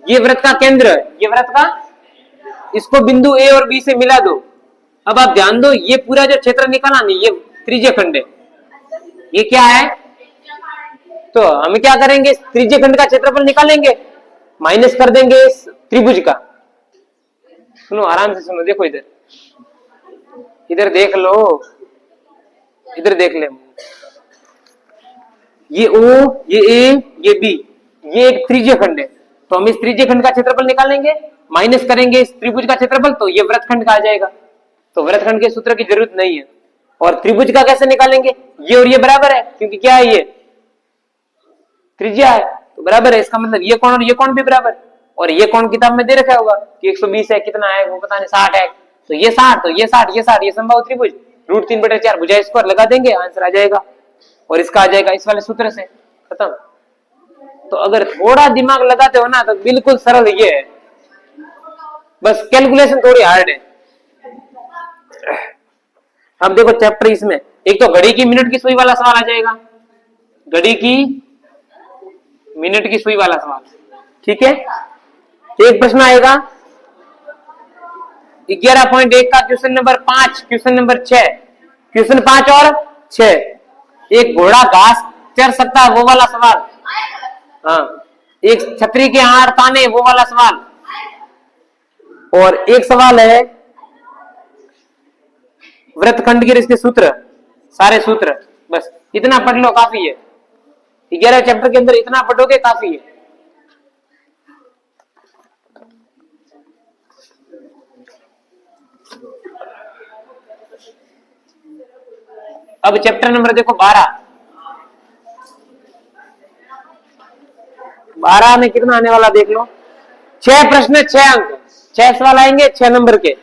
ये वृत्त का केंद्र है, ये वृत्त का, इसको बिंदु ए और बी से मिला दो। अब आप ध्यान दो, ये पूरा जो क्षेत्र निकाला नहीं, ये त्रिज्य खंड है। ये क्या है? तो हम क्या करेंगे, त्रिज्य खंड का क्षेत्रफल निकालेंगे, माइनस कर देंगे इस त्रिभुज का। सुनो, आराम से सुनो, देखो इधर, इधर देख लो, इधर देख ले। ये ओ, ये ए, ये बी, ये एक त्रिज्य खंड है। तो हम इस त्रिज्य खंड का क्षेत्रफल निकालेंगे, माइनस करेंगे इस त्रिभुज का क्षेत्रफल, तो ये वृत्तखंड का आ जाएगा। तो वृत्तखंड के सूत्र की जरूरत नहीं है। और त्रिभुज का कैसे निकालेंगे? ये और ये बराबर है, क्योंकि क्या है, ये त्रिज्या है तो बराबर है। इसका मतलब ये कोण और ये कोण भी बराबर। और ये कोण किताब में दे रखा होगा कि 120 है, कितना है वो पता नहीं, 60 है, तो ये 60, तो ये 60, ये 60, ये संभाव त्रिभुज, √3/4 भुजा स्क्वायर लगा देंगे, आंसर आ जाएगा। और इसका आ जाएगा इस वाले सूत्र से, खत्म। तो अगर थोड़ा दिमाग लगाते हो ना तो बिल्कुल सरल ये है, बस कैलकुलेशन थोड़ी हार्ड है। अब देखो चैप्टर, इसमें एक तो घड़ी की मिनट की सुई वाला सवाल आ जाएगा, घड़ी की मिनट की सुई वाला सवाल, ठीक है। एक प्रश्न आएगा 11.1 का question number 5, question number 6, question 5 और 6, एक घोड़ा घास चर सकता है वो वाला सवाल, हाँ, एक छतरी के 8 ताने वो वाला सवाल, और एक सवाल है वृत्तखंड के इसके सूत्र, सारे सूत्र, बस इतना पढ़ लो काफी है। 11 चैप्टर के अंदर इतना पढ़ोगे काफी है। अब चैप्टर नंबर देखो 12 में कितना आने वाला देख लो, 6 प्रश्न 6 अंक, 6 सवाल आएंगे 6 नंबर के।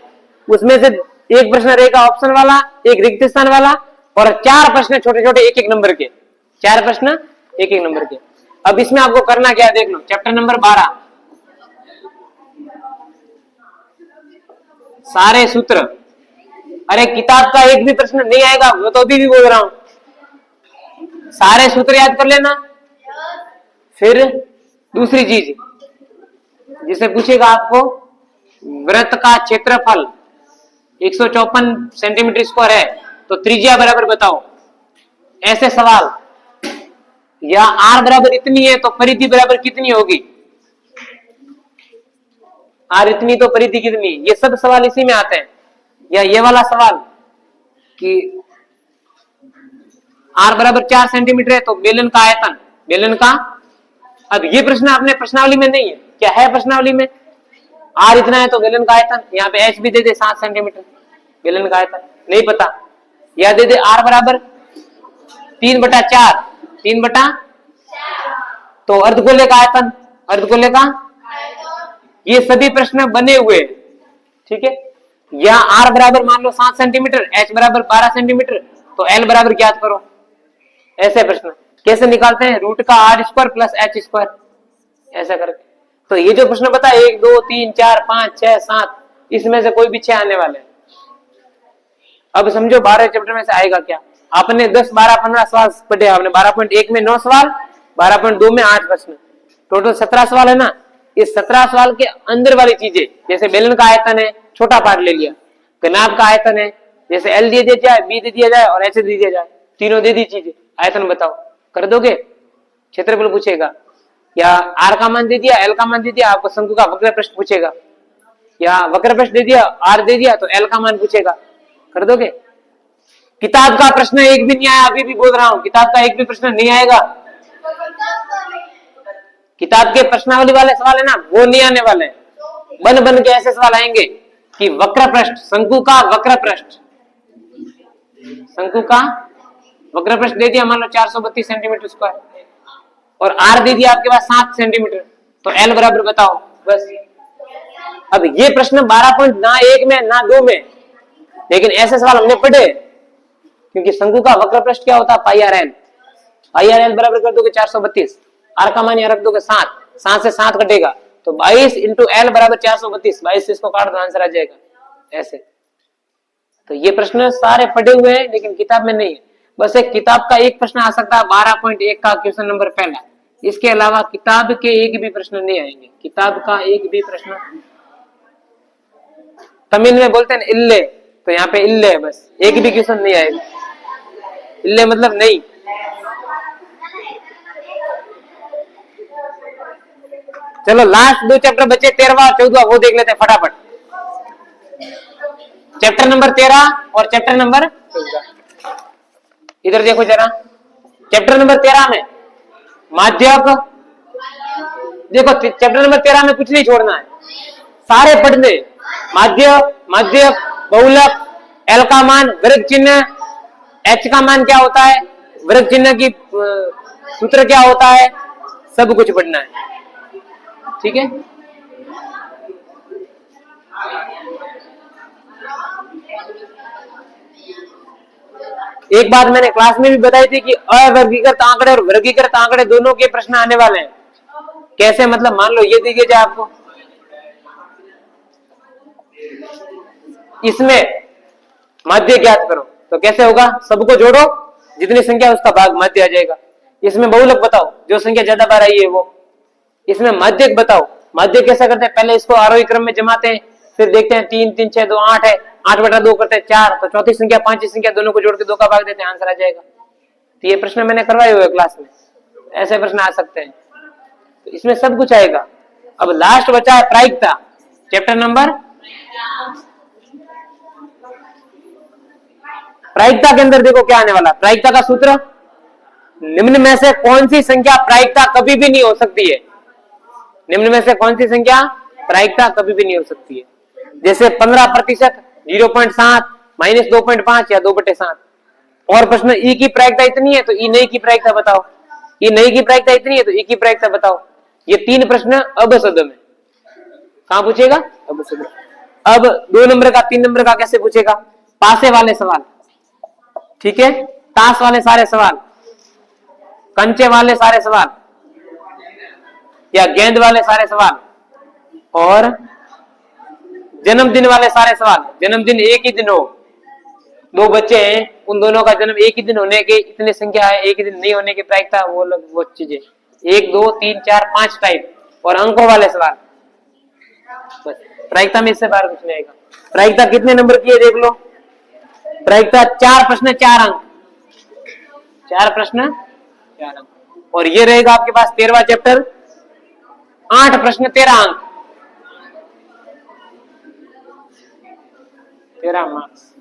उसमें से एक प्रश्न रहेगा ऑप्शन वाला, एक रिक्त स्थान वाला, और 4 प्रश्न छोटे छोटे 1-1 नंबर के, 4 प्रश्न 1-1 नंबर के। अब इसमें आपको करना क्या है देख लो, चैप्टर नंबर 12, सारे सूत्र। अरे किताब का एक भी प्रश्न नहीं आएगा, मैं तो अभी भी बोल रहा हूं, सारे सूत्र याद कर लेना। फिर दूसरी चीज जिसे पूछेगा आपको, वृत्त का क्षेत्रफल 154 सेंटीमीटर स्क्वायर है, तो त्रिज्या बराबर बताओ। ऐसे सवाल, या आर बराबर इतनी है तो परिधि बराबर कितनी होगी, आर इतनी तो परिधि कितनी, ये सब सवाल इसी में आते हैं। या ये वाला सवाल कि आर बराबर 4 सेंटीमीटर है तो बेलन का आयतन, बेलन का, अब ये प्रश्न अपने प्रश्नावली में नहीं है, क्या है प्रश्नावली में, आर इतना है तो बेलन का आयतन, यहाँ पे एच भी दे दे 7 सेंटीमीटर, बेलन का आयतन नहीं पता, या दे दे आर बराबर 3/4, 3/, तो अर्धगोले का आयतन, अर्धगोले का, ये सभी प्रश्न बने हुए हैं, ठीक है। या आर बराबर मान लो 7 सेंटीमीटर, एच बराबर 12 सेंटीमीटर, तो एल बराबर ज्ञात करो। ऐसे प्रश्न कैसे निकालते हैं, रूट का R square plus H square, ऐसा करके। तो ये जो प्रश्न बता 1 2 3 4 5 6 7, इसमें से कोई भी 6 आने वाले हैं। अब समझो 12 चैप्टर में से आएगा क्या, आपने 10 12 15 सवाल पढ़े, आपने 12.1 में 9 सवाल, 12.2 में 8 प्रश्न, टोटल 17 सवाल है ना। इस 17 सवाल के अंदर वाली चीजें, जैसे बेलन का आयतन है, छोटा पार्ट ले लिया, घनाभ का आयतन है, जैसे एल दे दिया जाए, बी दे दिया जाए और एच दे दिया जाए, तीनों दे दी चीजें, आयतन बताओ, कर दोगे। क्षेत्रफल पूछेगा, या आर का मान दे दिया, एल का मान दे दिया, आपको शंकु का वक्र प्रश्न पूछेगा, या वक्र प्रश्न दे दिया, आर दे दिया तो एल का मान पूछेगा, कर दोगे। किताब का प्रश्न एक भी नहीं आया, अभी भी बोल रहा हूं, किताब का एक भी प्रश्न नहीं आएगा। किताब के प्रश्नावली वाले सवाल है ना, वो नहीं आने वाले, बन बन के ऐसे सवाल आएंगे कि वक्र पृष्ठ, शंकु का वक्र पृष्ठ, शंकु का वक्र पृष्ठ दे दिया मान लो 432 सेंटीमीटर स्क्वायर, और आर दे दिया आपके पास 7 सेंटीमीटर, तो एल बराबर बताओ, बस। अब ये प्रश्न 12 पॉइंट ना 1 में ना 2 में, लेकिन ऐसे सवाल हमने पढ़े, क्योंकि शंकु का वक्र पृष्ठ क्या होता है, पाई आर एल, पाई आर एल बराबर कर दोगे 432, आर का मान यहाँ रख दोगे 7, 7 से 7 कटेगा तो 22 इंटू एल बराबर 432, 22 से इसको काट दो, आंसर आ जाएगा ऐसे। तो ये प्रश्न सारे पढ़े हुए हैं, लेकिन किताब में नहीं है। बस एक किताब का एक प्रश्न आ सकता है 12.1 का क्वेश्चन नंबर पहला, इसके अलावा किताब के एक भी प्रश्न नहीं आएंगे, किताब का एक भी प्रश्न। तमिल में बोलते हैं इल्ले, तो यहाँ पे इल्ले है, बस एक भी क्वेश्चन नहीं आएगा। इल्ले मतलब नहीं। चलो लास्ट 2 चैप्टर बचे, 13वां और 14वां, वो देख लेते हैं फटाफट। चैप्टर नंबर 13 और चैप्टर नंबर 14, इधर देखो जरा। चैप्टर नंबर 13 में माध्यक, देखो चैप्टर नंबर 13 में कुछ नहीं छोड़ना है, सारे पढ़ने। माध्यक, माध्यक, बहुलक, एल का मान, वर्ग चिन्ह, एच का मान क्या होता है, वर्ग चिन्ह की सूत्र क्या होता है, सब कुछ पढ़ना है, ठीक है। एक बात मैंने क्लास में भी बताई थी कि अवर्गीकृत आंकड़े और वर्गीकृत आंकड़े दोनों के प्रश्न आने वाले हैं। कैसे, मतलब मान लो ये दीजिए जाए आपको, इसमें माध्य ज्ञात करो, तो कैसे होगा, सबको जोड़ो, जितनी संख्या उसका भाग माध्य आ जाएगा। इसमें बहुलक बताओ, जो संख्या ज्यादा बार आई है वो। इसमें माध्यक बताओ, माध्यक कैसा करते हैं, पहले इसको आरोही क्रम में जमाते हैं, फिर देखते हैं 3 3 6 2 8 है, 8/2 करते हैं 4, तो चौथी संख्या पांचवी संख्या दोनों को जोड़ के 2 का भाग देते हैं, आंसर आ जाएगा। तो ये प्रश्न मैंने करवाए हुए क्लास में, ऐसे प्रश्न आ सकते हैं, तो इसमें सब कुछ आएगा। अब लास्ट बचा है प्रायिकता, चैप्टर नंबर। प्रायिकता के अंदर देखो क्या आने वाला, प्रायिकता का सूत्र, निम्न में से कौन सी संख्या प्रायिकता कभी भी नहीं हो सकती है, निम्न में से कौन सी संख्या प्रायिकता कभी भी नहीं हो सकती है। जैसे 15%, 0.7, -2.5 या 2/7। और प्रश्न ई की प्रायिकता इतनी है तो ई नई की प्रायिकता बताओ, ई नई की प्रायिकता इतनी है तो ई की प्रायिकता बताओ। ये 3 प्रश्न अब सद में कहां पूछेगा, अब सद। अब 2 नंबर का 3 नंबर का कैसे पूछेगा, पासे वाले सवाल, ठीक है, ताश वाले सारे सवाल, कंचे वाले सारे सवाल, या गेंद वाले सारे सवाल, और जन्मदिन वाले सारे सवाल, जन्मदिन एक ही दिन हो, दो बच्चे हैं, उन दोनों का जन्म एक ही दिन होने के इतने संख्या है, एक ही दिन नहीं होने की प्रायिकता, वो लोग वो चीजें 1 2 3 4 5 टाइप, और अंकों वाले सवाल। बस प्रायिकता में इससे बाहर कुछ नहीं आएगा। प्रायिकता कितने नंबर की है देख लो, प्रायिकता 4 प्रश्न 4 अंक, 4 प्रश्न 4 अंक। और ये रहेगा आपके पास 13वां चैप्टर, 8 प्रश्न 13 अंक, 13 मार्क्स।